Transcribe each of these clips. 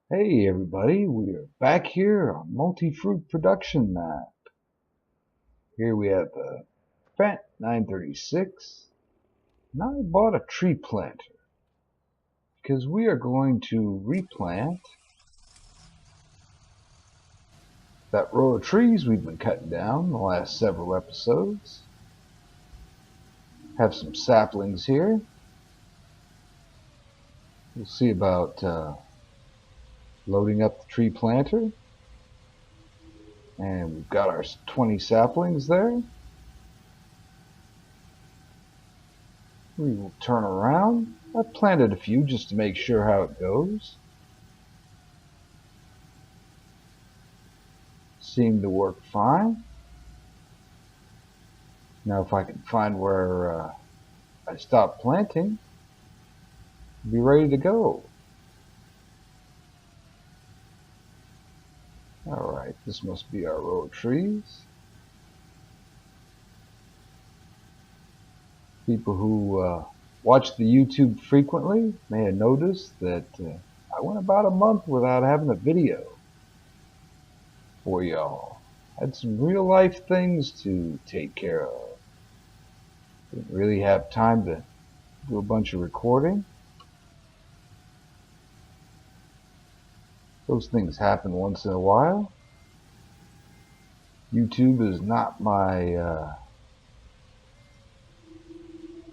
Hey everybody, we are back here on Multifruit production map. Here we have the Fendt 936. Now I bought a tree planter because we are going to replant that row of trees we've been cutting down the last several episodes. Have some saplings here. We'll see about loading up the tree planter. And we've got our 20 saplings there. We will turn around. I've planted a few just to make sure how it goes. Seemed to work fine. Now if I can find where I stopped planting, I'll be ready to go. Alright, this must be our row of trees. People who watch the YouTube frequently may have noticed that I went about a month without having a video for y'all. Had some real life things to take care of. Didn't really have time to do a bunch of recording. Those things happen once in a while. YouTube is not my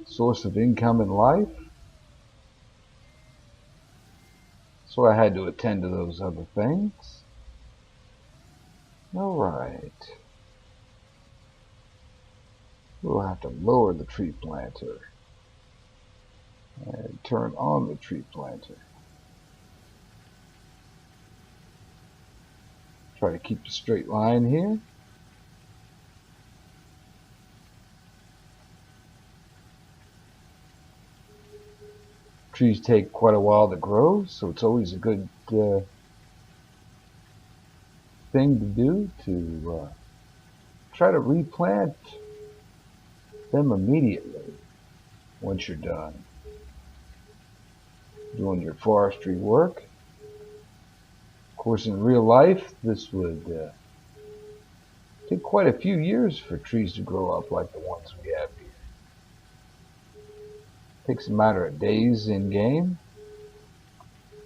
source of income in life, so I had to attend to those other things. Alright. We'll have to lower the tree planter and turn on the tree planter. Try to keep a straight line here. Trees take quite a while to grow, so it's always a good thing to do to try to replant them immediately once you're done doing your forestry work. Of course, in real life, this would take quite a few years for trees to grow up like the ones we have here. Takes a matter of days in game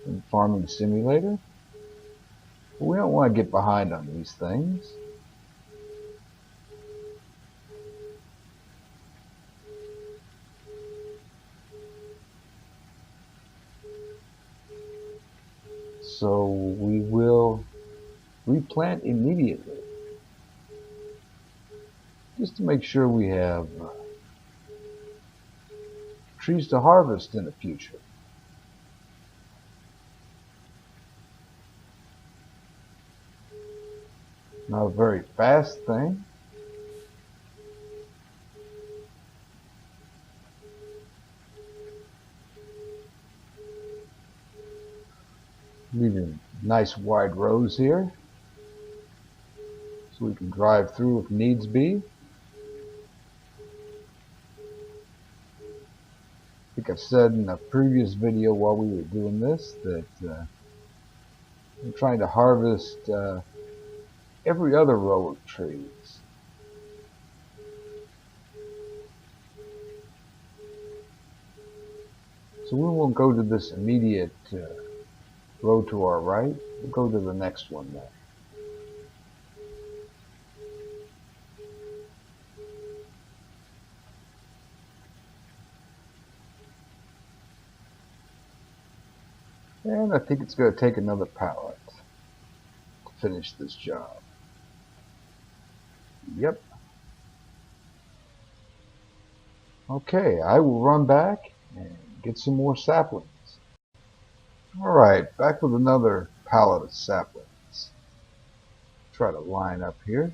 in Farming Simulator. But we don't want to get behind on these things. So we will replant immediately, just to make sure we have trees to harvest in the future. Not a very fast thing. Leaving nice wide rows here so we can drive through if needs be. I think I said in a previous video while we were doing this that I'm trying to harvest every other row of trees. So we won't go to this immediate row to our right. We'll go to the next one there. And I think it's going to take another pallet to finish this job. Yep. Okay, I will run back and get some more saplings. Alright, back with another pallet of saplings. Try to line up here.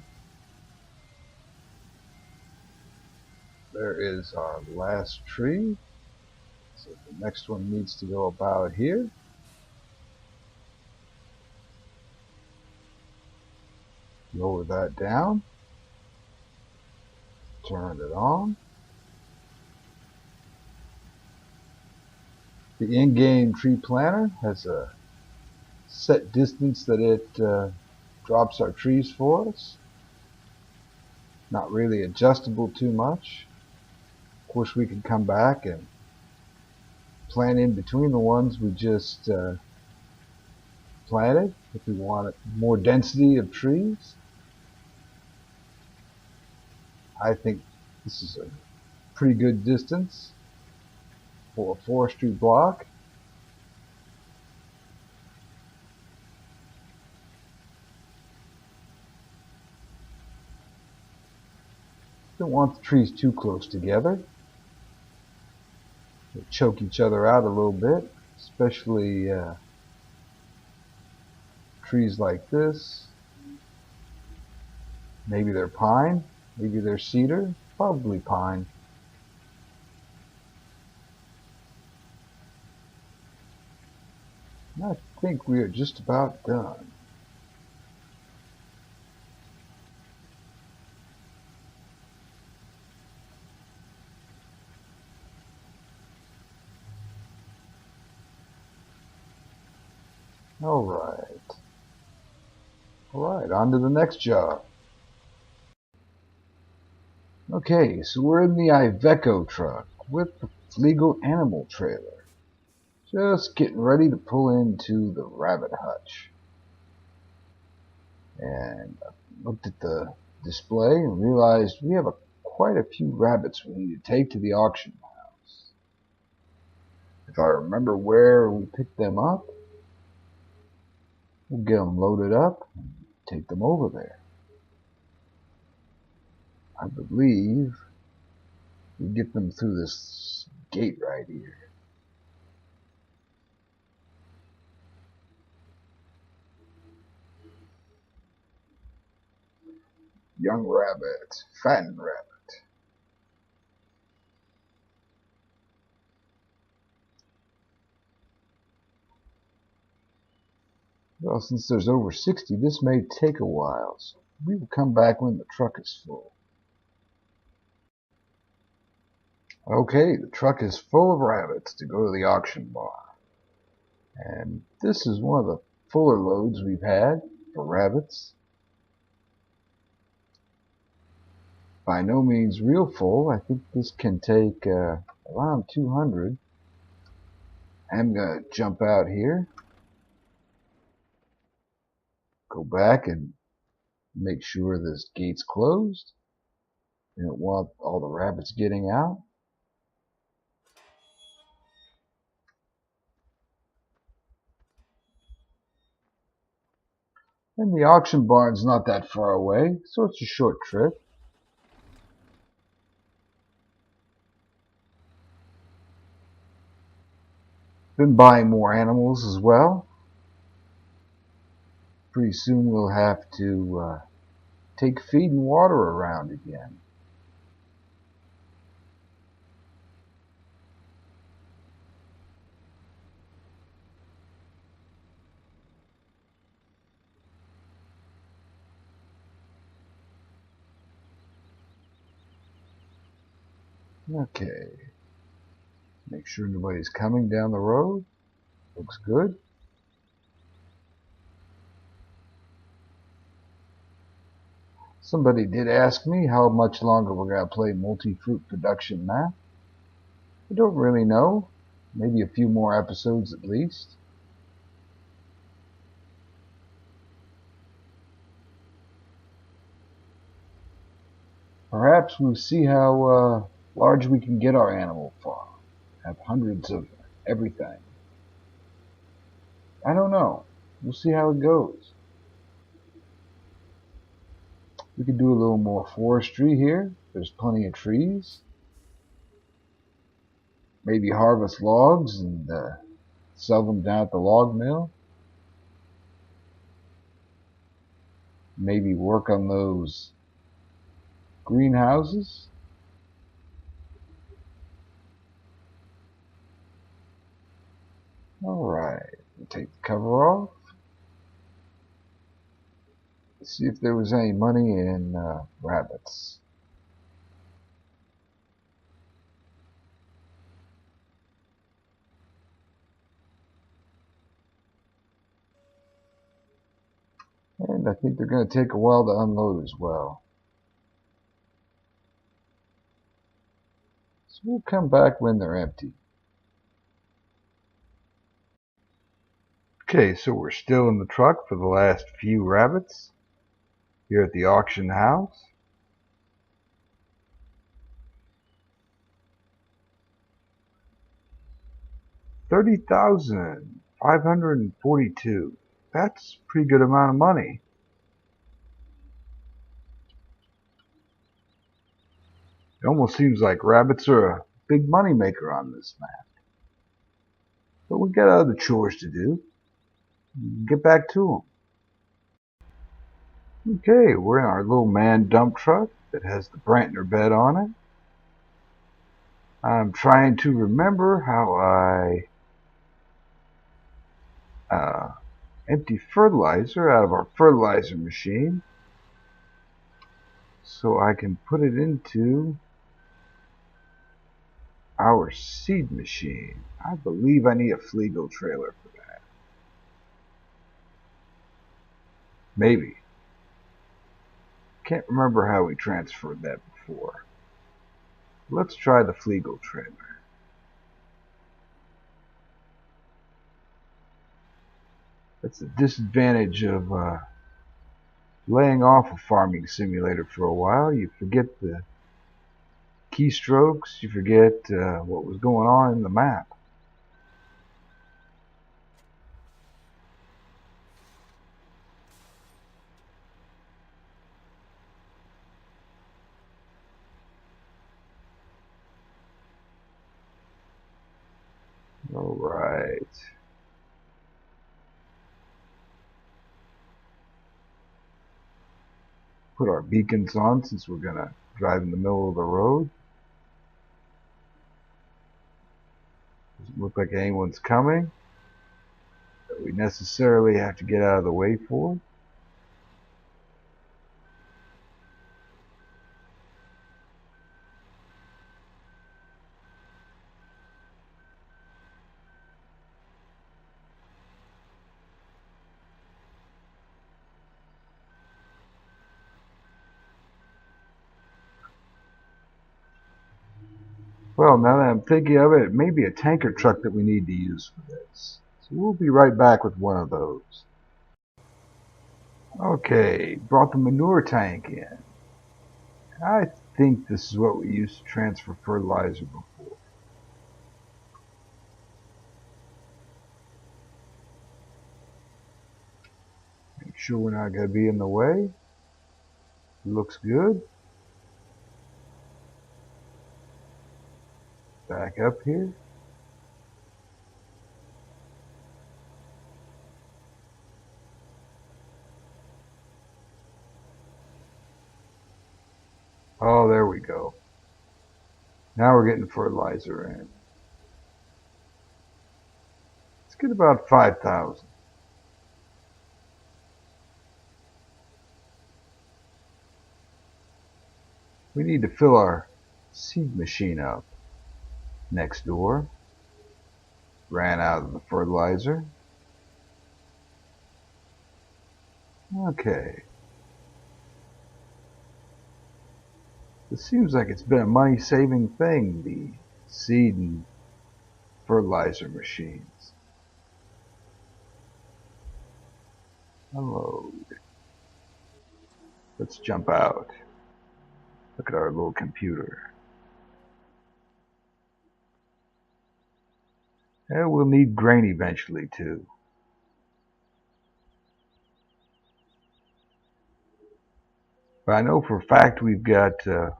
There is our last tree. So the next one needs to go about here. Lower that down. Turn it on. The in-game tree planter has a set distance that it drops our trees for us. Not really adjustable too much. Of course, we can come back and plant in between the ones we just planted if we want more density of trees. I think this is a pretty good distance for a forestry block. Don't want the trees too close together. They choke each other out a little bit, especially trees like this. Maybe they're pine, maybe they're cedar, probably pine. I think we are just about done. All right, on to the next job. Okay, so we're in the Iveco truck with the Fliegl animal trailer. Just getting ready to pull into the rabbit hutch. And I looked at the display and realized we have quite a few rabbits we need to take to the auction house. If I remember where we picked them up, we'll get them loaded up and take them over there. I believe we get them through this gate right here. Young rabbit, fattened rabbit. Well, since there's over 60, this may take a while, so we will come back when the truck is full. Okay, the truck is full of rabbits to go to the auction barn. And this is one of the fuller loads we've had for rabbits. By no means real full. I think this can take around 200. I'm going to jump out here, go back and make sure this gate's closed. You don't want all the rabbits getting out. And the auction barn's not that far away, so it's a short trip. Been buying more animals as well. Pretty soon we'll have to take feed and water around again. Okay. Make sure nobody's coming down the road. Looks good. Somebody did ask me how much longer we're going to play Multifruit production map. I don't really know. Maybe a few more episodes at least. Perhaps we'll see how large we can get our animal farm. Have hundreds of everything. I don't know. We'll see how it goes. We could do a little more forestry here. There's plenty of trees. Maybe harvest logs and sell them down at the log mill. Maybe work on those greenhouses. Alright, we'll take the cover off. Let's see if there was any money in rabbits. And I think they're going to take a while to unload as well. So we'll come back when they're empty. Okay, so we're still in the truck for the last few rabbits here at the auction house. $30,542. That's a pretty good amount of money. It almost seems like rabbits are a big money maker on this map. But we got other chores to do. Get back to them. Okay, we're in our little man dump truck that has the Brantner bed on it. I'm trying to remember how I empty fertilizer out of our fertilizer machine so I can put it into our seed machine. I believe I need a Fliegl trailer for that. Maybe. Can't remember how we transferred that before. Let's try the Fliegl trailer. That's the disadvantage of laying off a farming simulator for a while. You forget the keystrokes, you forget what was going on in the map. All right. Put our beacons on since we're going to drive in the middle of the road. Doesn't look like anyone's coming that we necessarily have to get out of the way for. Well, now that I'm thinking of it, it may be a tanker truck that we need to use for this. So we'll be right back with one of those. Okay, brought the manure tank in. I think this is what we used to transfer fertilizer before. Make sure we're not going to be in the way. Looks good. Back up here. Oh, there we go. Now we're getting fertilizer in. Let's get about 5,000. We need to fill our seed machine up. Next door. Ran out of the fertilizer. Okay. This seems like it's been a money-saving thing, the seed and fertilizer machines. Unload. Let's jump out. Look at our little computer. And we'll need grain eventually too. But I know for a fact we've got at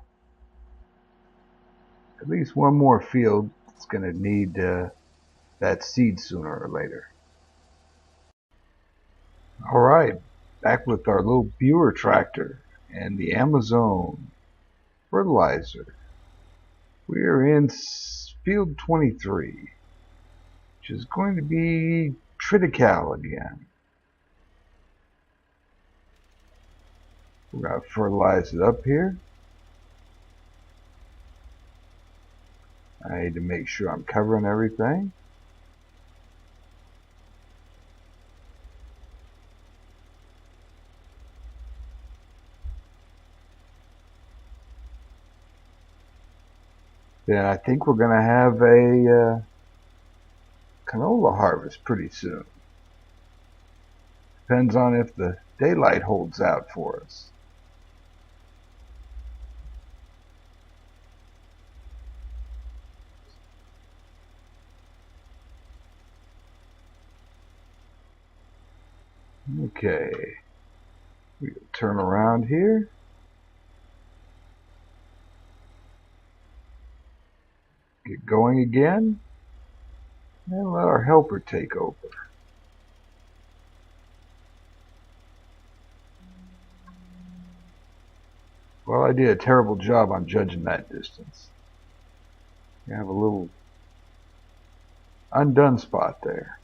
least one more field that's going to need that seed sooner or later. Alright, back with our little Buer tractor and the Amazon fertilizer. We are in field 23, which is going to be triticale again. We're going to fertilize it up here. I need to make sure I'm covering everything. then I think we're going to have a canola harvest pretty soon. Depends on if the daylight holds out for us. Okay, we'll turn around here. Get going again, and let our helper take over. Well, I did a terrible job on judging that distance. You have a little undone spot there.